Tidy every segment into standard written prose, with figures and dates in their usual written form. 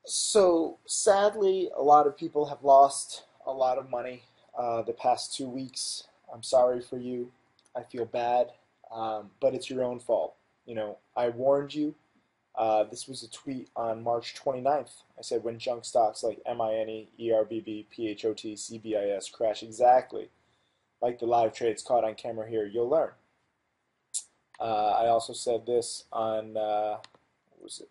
So sadly, a lot of people have lost a lot of money the past 2 weeks. I'm sorry for you. I feel bad, but it's your own fault. I warned you. This was a tweet on March 29th. I said when junk stocks like MINE, ERBB, PHOT, CBIS crash exactly like the live trades caught on camera here, you'll learn. I also said this on, what was it?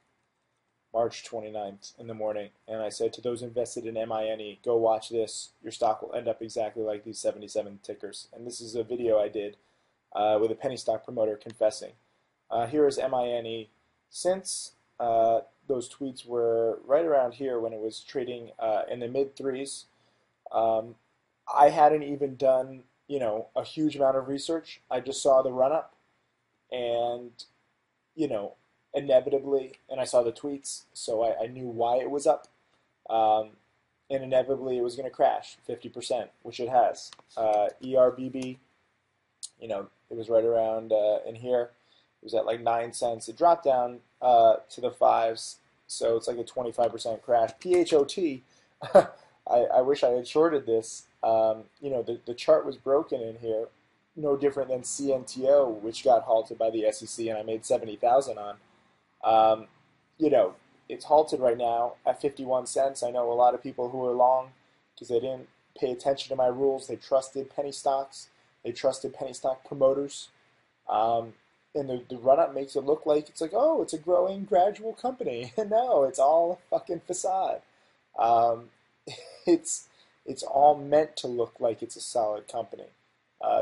March 29th in the morning, and I said to those invested in MINE, go watch this. Your stock will end up exactly like these 77 tickers. And this is a video I did with a penny stock promoter confessing. Here is MINE since those tweets were right around here when it was trading in the mid threes. I hadn't even done, a huge amount of research. I just saw the run up and, you know, inevitably, and I saw the tweets, so I knew why it was up. Um, and inevitably, it was going to crash 50%, which it has. ERBB, it was right around in here. It was at like 9 cents. It dropped down to the fives, so it's like a 25% crash. PHOT, I wish I had shorted this. The chart was broken in here, no different than CNTO, which got halted by the SEC, and I made 70,000 on. Um, you know, it's halted right now at 51 cents. I know a lot of people who are long because they didn't pay attention to my rules. They trusted penny stocks. They trusted penny stock promoters. And the run-up makes it look like it's like, oh, it's a growing, gradual company. No, it's all a fucking facade. Um, it's it's all meant to look like it's a solid company.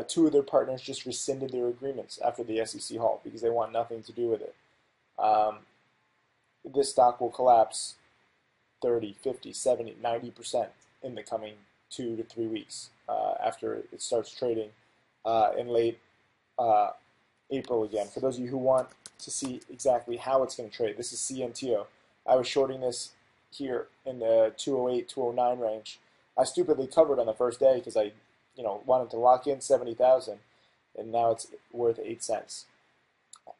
Two of their partners just rescinded their agreements after the SEC halt because they want nothing to do with it. Um, this stock will collapse 30, 50, 70, 90% in the coming 2 to 3 weeks after it starts trading in late uh, April again. For those of you who want to see exactly how it's going to trade, this is CNTO. I was shorting this here in the 208, 209 range. I stupidly covered on the first day because I, wanted to lock in 70,000, and now it's worth 8 cents.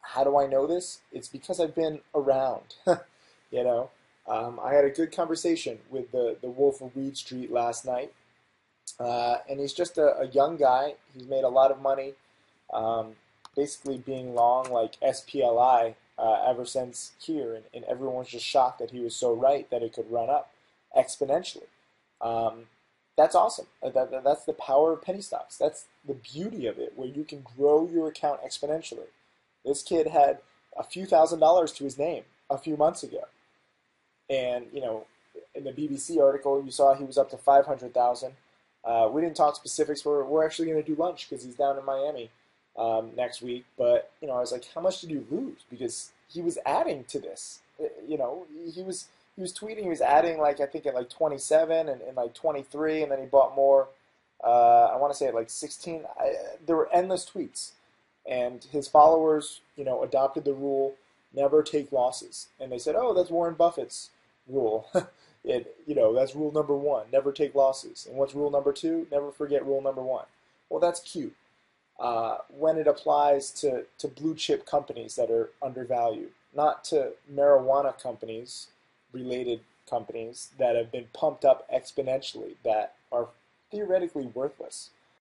How do I know this? It's because I've been around. I had a good conversation with the Wolf of Weed Street last night, and he's just a young guy. He's made a lot of money, basically being long like SPLI ever since here, and everyone's just shocked that he was so right that it could run up exponentially. Um, that's awesome. That's the power of penny stocks. That's the beauty of it, where you can grow your account exponentially. This kid had a few $1,000s to his name a few months ago. And, in the BBC article, you saw he was up to 500,000. We didn't talk specifics. We're actually going to do lunch because he's down in Miami next week. But, I was like, how much did you lose? Because he was adding to this. He was tweeting, he was adding, like, I think at like 27 and like 23, and then he bought more, I want to say at like 16. There were endless tweets. And his followers, adopted the rule, never take losses. And they said, oh, that's Warren Buffett's rule. That's rule number one, never take losses. And what's rule number two? Never forget rule number one. Well, that's cute. When it applies to blue chip companies that are undervalued, not to marijuana companies, related companies that have been pumped up exponentially that are theoretically worthless.